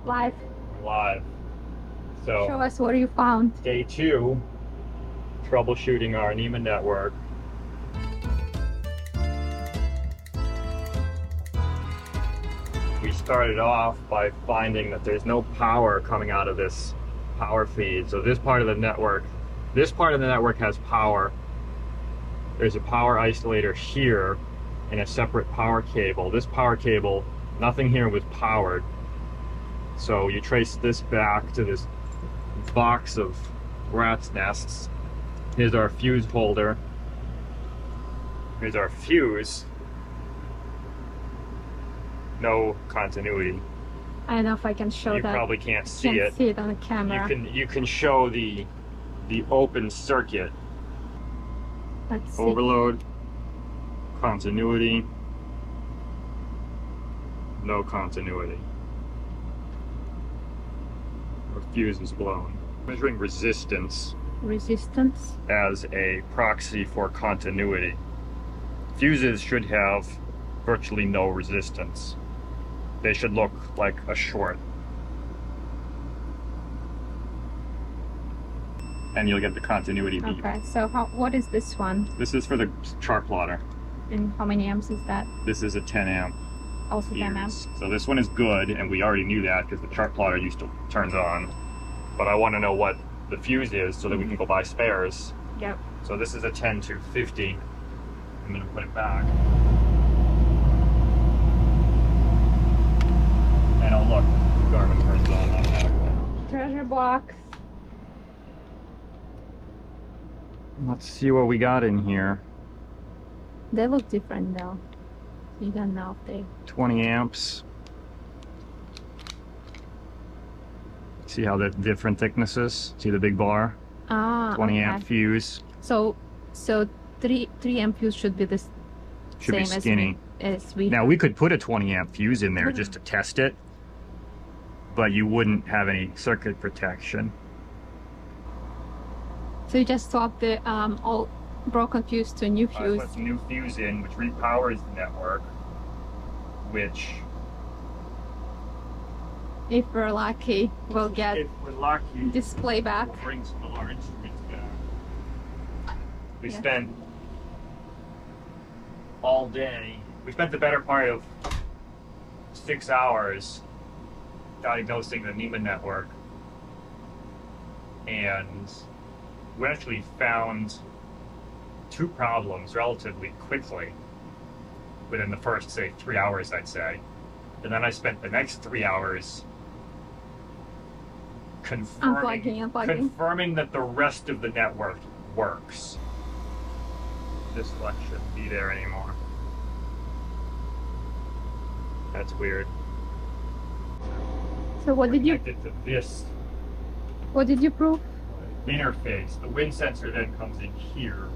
Live. Live. So Show us what you found. day 2, troubleshooting our NMEA network. We started off by finding that there's no power coming out of this power feed. So this part of the network has power. There's a power isolator here and a separate power cable. This power cable, nothing here was powered. So you trace this back to this box of rat's nests. Here's our fuse holder. Here's our fuse. No continuity. I don't know if I can show You that. probably can't see Can't it. see it on the camera. You can show the open circuit. Let's see. Overload, continuity, no continuity. Our fuse is blown. Measuring resistance Resistance. as a proxy for continuity. Fuses should have virtually no resistance. They should look like a short. And you'll get the continuity beep. Okay, so what is this one? This is for the chart plotter. And how many amps is that? This is a 10 amp. Also 10 amps. fuse. So this one is good, and we already knew that because the chart plotter turns on. But I want to know what the fuse is so that we can go buy spares. Yep. So this is a 10 to 50. I'm going to put it back. And oh look, Garmin turns on automatically. Treasure box. Let's see what we got in here. They look different though. You don't know if they... 20 amps. See how the different thicknesses? See the big bar? Ah, 20 okay. amp fuse. So 3 amp fuse should be the Should same be skinny. as we Now we could put a 20 amp fuse in there just to test it, but you wouldn't have any circuit protection. So you just swap the old broken fuse to a new I fuse. put some new fuse in, which repowers the network, which, If we're lucky, we'll get if we're lucky, display back. we'll bring some of our instruments back. We Yeah. spent all day, we spent the better part of 6 hours diagnosing the NMEA network, and we actually found 2 problems relatively quickly within the first, say, 3 hours, I'd say. And then I spent the next 3 hours confirming that the rest of the network works. This flex shouldn't be there anymore. That's weird. So what did you Connected to this prove? interface. The wind sensor then comes in here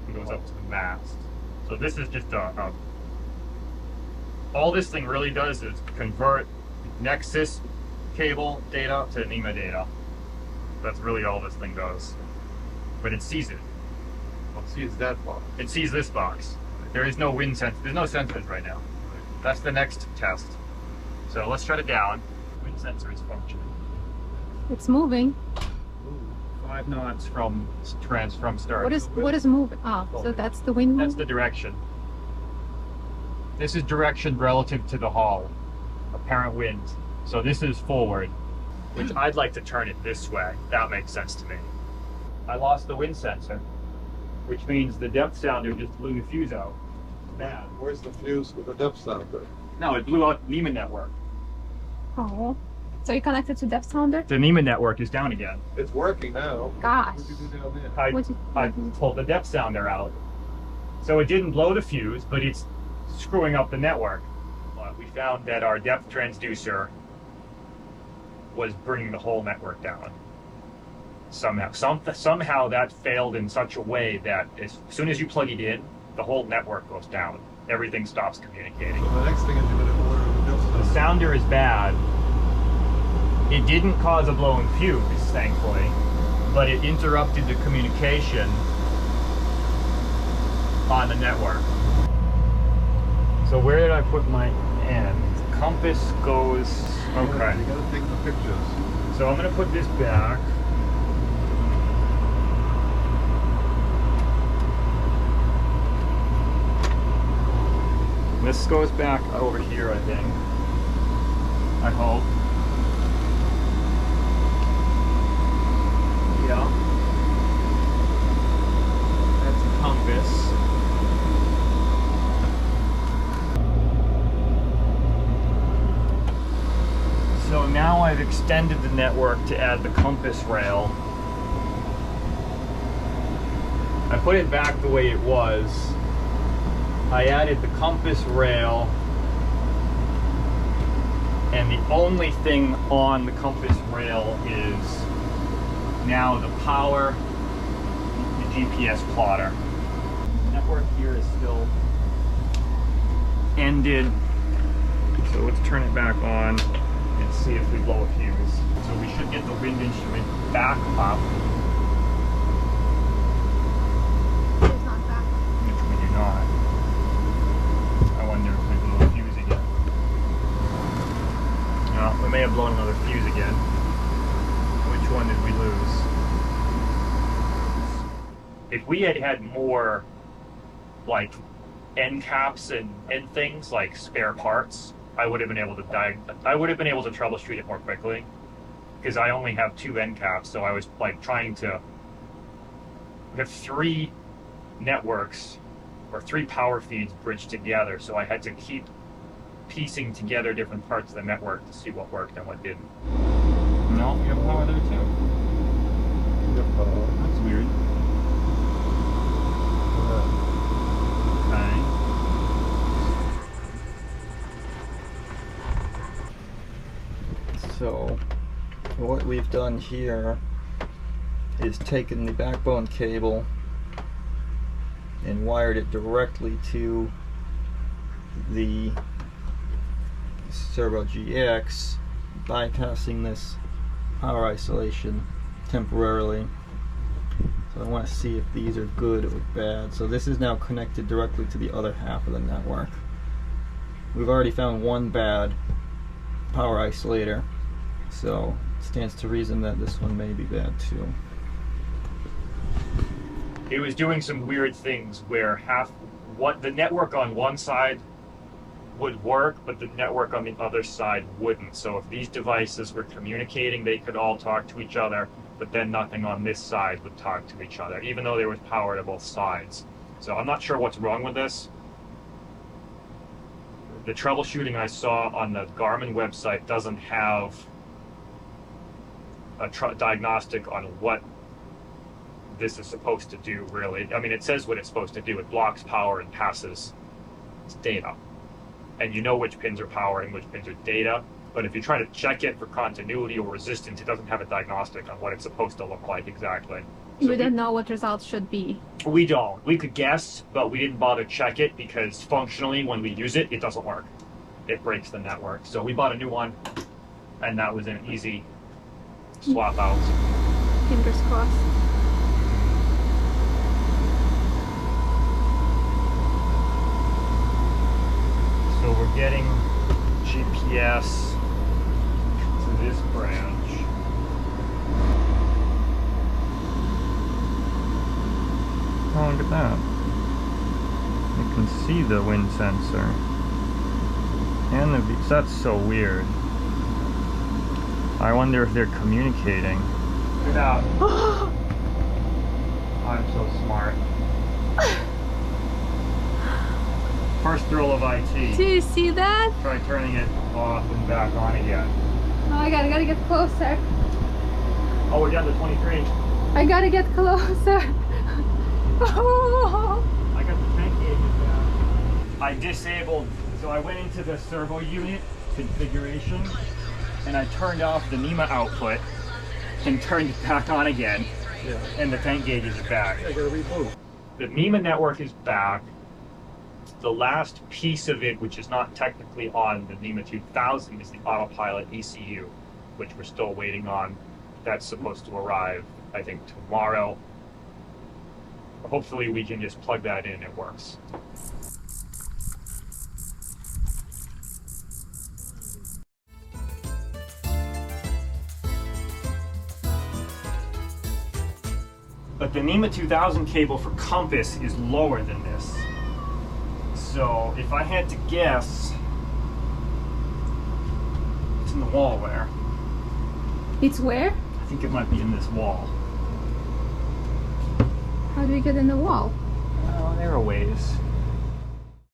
and goes up to the mast. So this is just all this thing really does is convert Nexus cable data to NMEA data. That's really all this thing does. But it sees it. Well, see, it's that box. It sees this box. There is no wind sensor. There's no sensors right now. That's the next test. So let's shut it down. Wind sensor is functioning. It's moving. 5 knots from start. What is moving? Ah, so that's the wind That's moving? the direction. This is direction relative to the hull, apparent wind. So this is forward, which I'd like to turn it this way. That makes sense to me. I lost the wind sensor, which means the depth sounder just blew the fuse out. Bad. Where's the fuse with the depth sounder? No, it blew out NMEA network. Oh. So you connected to depth sounder? The NMEA network is down again. It's working now. Gosh. What did you do down there? I pulled the depth sounder out. So it didn't blow the fuse, but it's screwing up the network. But we found that our depth transducer was bringing the whole network down. Somehow that failed in such a way that as soon as you plug it in, the whole network goes down. Everything stops communicating. So the next thing is you're going to order the depth The sounder. sounder is bad. It didn't cause a blown fuse, thankfully, but it interrupted the communication on the network. So where did I put my end? compass goes, okay. You gotta take the pictures. So I'm gonna put this back. This goes back over here, I think. I hope. Yeah. That's a compass. So now I've extended the network to add the compass rail. I put it back the way it was. I added the compass rail, and the only thing on the compass rail is now the power, the GPS plotter. The network here is still ended, so let's turn it back on and see if we blow a fuse. So we should get the wind instrument back up. It's not back. Which we do not. I wonder if we blew a fuse again. No, we may have blown another fuse again. Which one did we lose? If we had had more, like, end caps and things, like spare parts, I would have been able to troubleshoot it more quickly. Because I only have 2 end caps, so I was, like, trying to... We have 3 networks, or 3 power feeds bridged together, so I had to keep piecing together different parts of the network to see what worked and what didn't. No, we have power there too. That's weird. Okay. So, what we've done here is taken the backbone cable and wired it directly to the Servo GX, bypassing this power isolation temporarily. So I want to see if these are good or bad. So this is now connected directly to the other half of the network. We've already found one bad power isolator, so it stands to reason that this one may be bad too. It was doing some weird things where the network on one side would work, but the network on the other side wouldn't. So if these devices were communicating, they could all talk to each other, but then nothing on this side would talk to each other, even though there was power to both sides. So I'm not sure what's wrong with this. The troubleshooting I saw on the Garmin website doesn't have a diagnostic on what this is supposed to do, really. I mean, it says what it's supposed to do. It blocks power and passes data. And you know which pins are power and which pins are data. But if you try to check it for continuity or resistance, it doesn't have a diagnostic on what it's supposed to look like exactly. So We don't know what results should be. We don't. We could guess, but we didn't bother to check it because functionally, when we use it, it doesn't work. It breaks the network. So we bought a new one, and that was an easy swap out. Fingers crossed. So we're getting GPS to this branch. Oh, look at that. You can see the wind sensor. And the that's so weird. I wonder if they're communicating. Look at that. I'm so smart. First thrill of IT. Do you see that? Try turning it off and back on again. Oh my god, I gotta get closer. Oh, we're down to 23. I gotta get closer. Oh. I got the tank gauges down. I disabled, so I went into the servo unit configuration and I turned off the NMEA output and turned it back on again. Yeah. And the tank gauges are back. I gotta reboot. The NMEA network is back. The last piece of it, which is not technically on the NMEA 2000, is the autopilot ECU, which we're still waiting on. That's supposed to arrive, I think, tomorrow. Hopefully we can just plug that in and it works. But the NMEA 2000 cable for compass is lower than this. So if I had to guess, it's in the wall there. It's where? I think it might be in this wall. How do we get in the wall? Oh, there are ways.